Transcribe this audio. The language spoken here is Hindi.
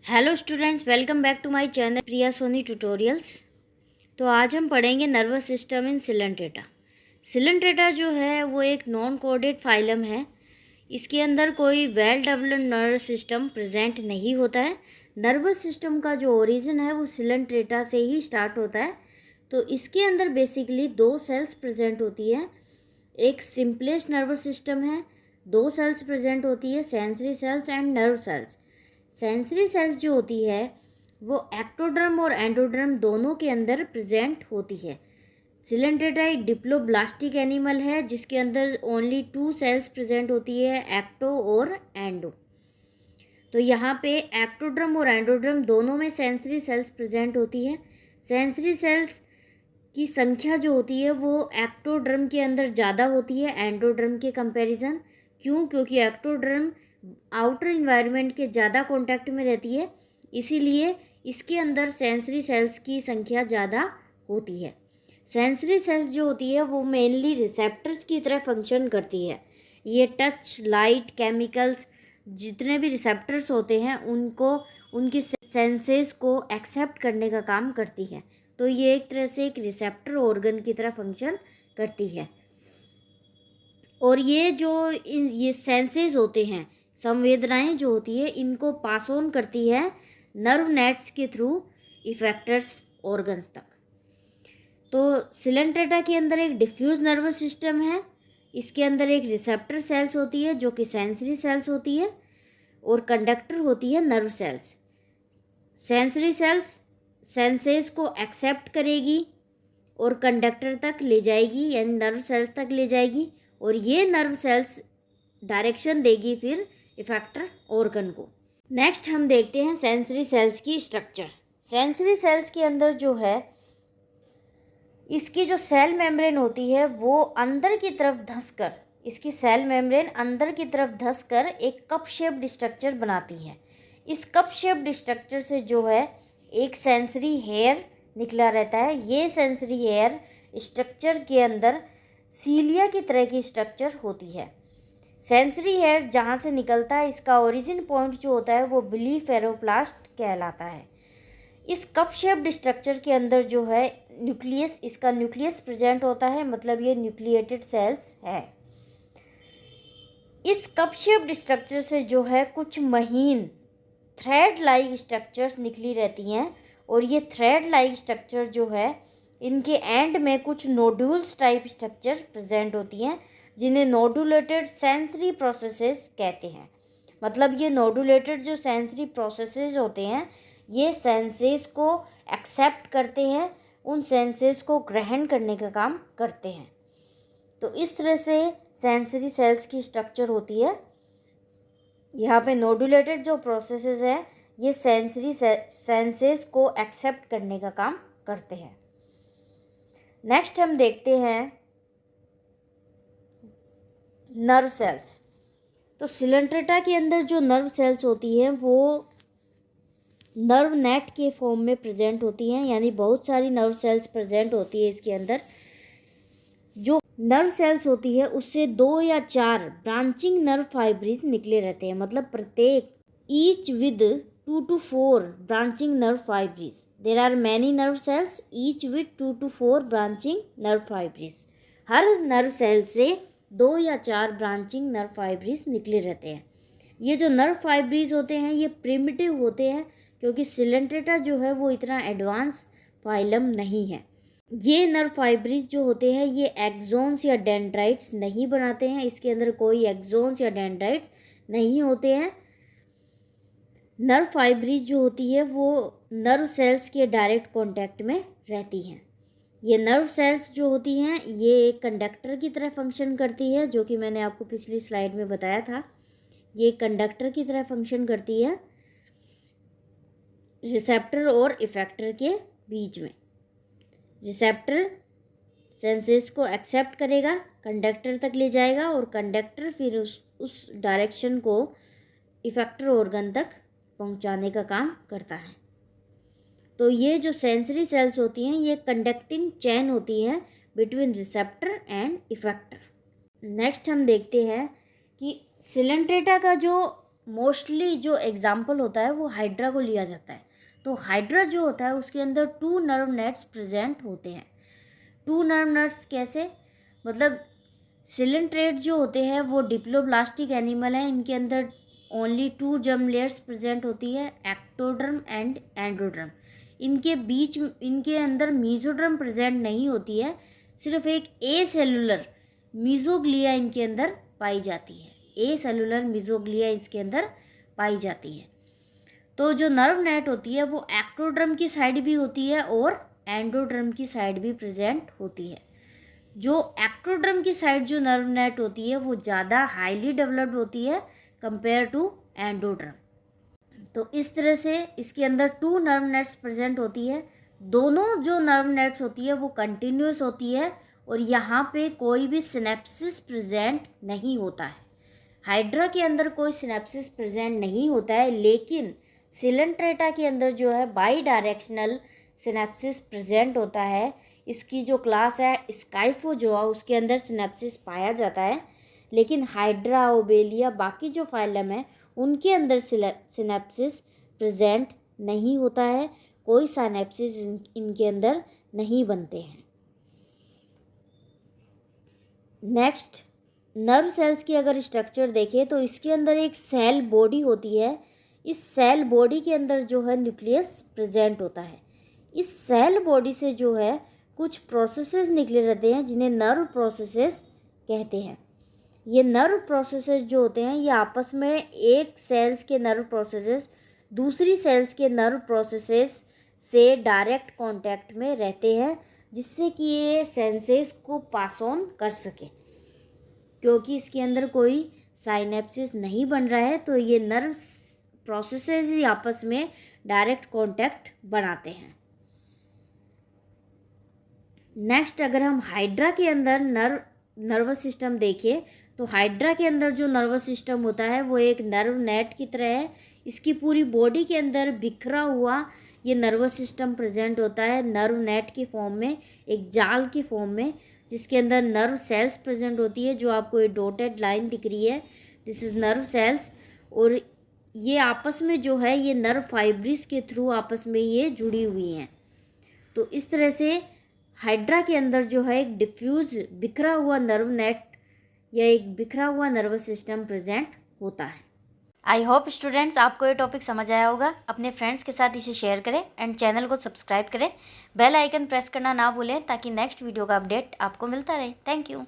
Hello students, welcome back to my channel Priya Soni tutorials. तो आज हम पढ़ेंगे nervous system in coelenterata. Coelenterata जो है वो एक नॉन कोडेड फाइलम है। इसके अंदर कोई well developed nervous system present नहीं होता है। नर्वस सिस्टम का जो ओरिजिन है वो सिलेंट्रेटा से ही स्टार्ट होता है। तो इसके अंदर बेसिकली दो सेल्स प्रेजेंट होती है। एक सिंपलेस्ट नर्वस सिस्टम है, दो सेल्स प्रेजेंट होती है, sensory sales and nerve cells. Sensory sales जो होती है वो एक्टोडर्म और एंडोडर्म दोनों के अंदर प्रेजेंट होती है। सिलेंट्रेटा एक डिप्लोब्लास्टिक एनिमल है जिसके अंदर ओनली टू सेल्स प्रेजेंट होती है, एक्टो और एंडो। तो यहाँ पे एक्टोड्रम और एंडोड्रम दोनों में सेंसरी सेल्स प्रेजेंट होती है। सेंसरी सेल्स की संख्या जो होती है वो एक्टोड्रम के अंदर ज़्यादा होती है एंडोड्रम के कंपैरिजन। क्यों? क्योंकि एक्टोड्रम आउटर इन्वायरमेंट के ज़्यादा कांटेक्ट में रहती है, इसीलिए इसके अंदर सेंसरी सेल्स की संख्या ज़्यादा होती है। सेंसरी सेल्स जो होती है वो मेनली रिसेप्टर्स की तरह फंक्शन करती है। ये टच, लाइट, केमिकल्स, जितने भी रिसेप्टर्स होते हैं उनको, उनकी सेंसेस को एक्सेप्ट करने का काम करती है। तो ये एक तरह से एक रिसेप्टर ऑर्गन की तरह फंक्शन करती है। और ये सेंसेस होते हैं, संवेदनाएं जो होती है, इनको पास ऑन करती है नर्व नेट्स के थ्रू इफेक्टर्स ऑर्गन्स तक। तो सिलेंट्रेटा के अंदर एक डिफ्यूज नर्वस सिस्टम है। इसके अंदर एक रिसेप्टर सेल्स होती है जो कि सेंसरी सेल्स होती है, और कंडक्टर होती है nerve cells. Sensory sales senses को एक्सेप्ट करेगी और कंडक्टर तक ले जाएगी, यानी नर्व सेल्स तक ले जाएगी, और ये नर्व सेल्स डायरेक्शन देगी फिर इफेक्टर ऑर्गन को। नेक्स्ट हम देखते हैं सेंसरी सेल्स की स्ट्रक्चर। सेंसरी सेल्स के अंदर जो है इसकी जो सेल मेम्ब्रेन होती है वो अंदर की तरफ धंसकर, इसकी सेल मेम्ब्रेन अंदर की तरफ धंसकर एक कप शेप्ड स्ट्रक्चर बनाती है। इस कप शेप्ड स्ट्रक्चर से जो है एक सेंसरी हेयर निकला रहता है। ये सेंसरी हेयर स्ट्रक्चर के अंदर सीलिया की तरह की स्ट्रक्चर होती है। सेंसरी हेयर जहाँ से निकलता है, इसका ओरिजिन पॉइंट जो होता है वो ब्लीफेरोप्लास्ट कहलाता है। इस कप शेप्ड स्ट्रक्चर के अंदर जो है न्यूक्लियस, इसका न्यूक्लियस प्रेजेंट होता है, मतलब ये न्यूक्लिएटेड सेल्स है। इस कप शेप्ड स्ट्रक्चर से जो है कुछ महीन थ्रेड लाइक स्ट्रक्चर्स निकली रहती हैं, और ये थ्रेड लाइक स्ट्रक्चर जो है इनके एंड में कुछ नोड्यूल्स टाइप स्ट्रक्चर प्रेजेंट होती हैं, जिन्हें नोडुलेटेड सेंसरी प्रोसेसेस कहते हैं। मतलब ये नोडुलेटेड जो सेंसरी प्रोसेसेस होते हैं ये सेंसेस को एक्सेप्ट करते हैं, उन सेंसेस को ग्रहण करने का काम करते हैं। तो इस तरह से सेंसरी सेल्स की स्ट्रक्चर होती है। यहाँ पे नोडुलेटेड जो प्रोसेसेस हैं ये सेंसरी सेंसेस को एक्सेप्ट करने का काम करते हैं। नेक्स्ट हम देखते हैं नर्व सेल्स। तो सिलेंट्रेटा के अंदर जो नर्व सेल्स होती हैं वो नर्व नेट के फॉर्म में प्रेजेंट होती हैं, यानी बहुत सारी नर्व सेल्स प्रेजेंट होती है इसके अंदर। जो नर्व सेल्स होती है उससे 2 या 4 ब्रांचिंग नर्व फाइब्रिज निकले रहते हैं, मतलब प्रत्येक each with 2 to 4 branching nerve fibres. There are many nerve cells each with 2 to 4 branching nerve fibres. हर नर्व सेल से 2 या 4 ब्रांचिंग नर्व फाइब्रिज निकले रहते हैं। ये जो नर्व फाइब्रिज होते हैं ये प्रिमिटिव होते हैं, क्योंकि सिलेंट्रेटा जो है वो इतना एडवांस फाइलम नहीं है। ये नर्व फाइब्रिज जो होते हैं ये एक्सोन्स या डेंड्राइट्स नहीं बनाते हैं, इसके अंदर कोई एक्सोन्स या डेंड्राइट्स नहीं होते हैं। नर्व फाइब्रिज जो होती है वो नर्व सेल्स के डायरेक्ट कांटेक्ट में रहती हैं। ये नर्व सेल्स जो होती हैं ये एक कंडक्टर की तरह फंक्शन करती है, जो कि मैंने आपको पिछली स्लाइड में बताया था। ये कंडक्टर की तरह फंक्शन करती है रिसेप्टर और इफेक्टर के बीच में। रिसेप्टर सेंसेस को एक्सेप्ट करेगा, कंडक्टर तक ले जाएगा, और कंडक्टर फिर उस डायरेक्शन को इफेक्टर ऑर्गन तक पहुंचाने का काम करता है। तो ये जो सेंसरी सेल्स होती हैं ये कंडक्टिंग चेन होती हैं between receptor and effector. Next हम देखते हैं कि सिलेंट्रेटा का जो मोस्टली जो एग्जाम्पल होता है वो हाइड्रा को लिया जाता है। तो हाइड्रा जो होता है उसके अंदर 2 नर्व नेट्स प्रेजेंट होते हैं। 2 नर्व नेट्स कैसे, मतलब सिलेंट्रेट जो होते हैं वो डिप्लोब्लास्टिक एनिमल हैं, इनके अंदर ओनली 2 जर्म लेयर्स प्रेजेंट होती है, एक्टोडर्म एंड एंडोडर्म। इनके बीच इनके अंदर मीजोडर्म प्रेजेंट नहीं होती है, सिर्फ एक ए सेलुलर मीजोग्लिया इनके अंदर पाई जाती है। ए सेलुलर मीजोग्लिया इसके अंदर पाई जाती है। तो जो नर्व नेट होती है वो एक्टोडर्म की साइड भी होती है और एंडोडर्म की साइड भी प्रेजेंट होती है। जो एक्टोडर्म की साइड जो नर्व नेट होती है वो ज़्यादा हाईली डेवलप्ड होती है कंपेयर टू एंडोडर्म। तो इस तरह से इसके अंदर 2 नर्व नेट्स प्रेजेंट होती है। दोनों जो नर्व नेट्स होती है वो कंटिन्यूस होती है और यहाँ पे कोई भी सिनेप्सिस प्रेजेंट नहीं होता है। हाइड्रा के अंदर कोई सिनेप्सिस प्रेजेंट नहीं होता है, लेकिन सिलेंट्रेटा के अंदर जो है बाई डायरेक्शनल सिनेप्सिस प्रेजेंट होता है। इसकी जो क्लास है स्काइफोजोआ उसके अंदर सिनेप्सिस पाया जाता है, लेकिन हाइड्रा, ओबेलिया, बाकी जो फाइलम है उनके अंदर सिनेप्सिस प्रेजेंट नहीं होता है, कोई सिनेप्सिस इनके अंदर नहीं बनते हैं। नेक्स्ट, नर्व सेल्स की अगर स्ट्रक्चर देखें तो इसके अंदर एक सेल बॉडी होती है। इस सेल बॉडी के अंदर जो है न्यूक्लियस प्रेजेंट होता है। इस सेल बॉडी से जो है कुछ प्रोसेसेस निकले रहते हैं जिन्हें नर्व प्रोसेसेस कहते हैं। ये नर्व प्रोसेसेस जो होते हैं ये आपस में एक सेल्स के नर्व प्रोसेसेस दूसरी सेल्स के नर्व प्रोसेसेस से डायरेक्ट कांटेक्ट में रहते हैं, जिससे कि ये सेंसेस को पास ऑन कर सके। क्योंकि इसके अंदर कोई साइनेप्सिस नहीं बन रहा है तो ये नर्व प्रोसेसेस ही आपस में डायरेक्ट कांटेक्ट बनाते हैं। नेक्स्ट, अगर हम हाइड्रा के अंदर नर्वस सिस्टम देखें तो हाइड्रा के अंदर जो नर्वस सिस्टम होता है वो एक नर्व नेट की तरह है। इसकी पूरी बॉडी के अंदर बिखरा हुआ ये नर्वस सिस्टम प्रेजेंट होता है नर्व नेट की फॉर्म में, एक जाल की फॉर्म में, जिसके अंदर नर्व सेल्स प्रेजेंट होती है। जो आपको ये डॉटेड लाइन दिख रही है, दिस इज़ नर्व सेल्स। और ये आपस में जो है ये नर्व फाइब्रिस के थ्रू आपस में ये जुड़ी हुई हैं। तो इस तरह से हाइड्रा के अंदर जो है एक डिफ्यूज बिखरा हुआ नर्व नेट या एक बिखरा हुआ नर्वस सिस्टम प्रेजेंट होता है। आई होप स्टूडेंट्स आपको ये टॉपिक समझ आया होगा। अपने फ्रेंड्स के साथ इसे शेयर करें एंड चैनल को सब्सक्राइब करें। बेल आइकन प्रेस करना ना भूलें ताकि नेक्स्ट वीडियो का अपडेट आपको मिलता रहे। Thank you.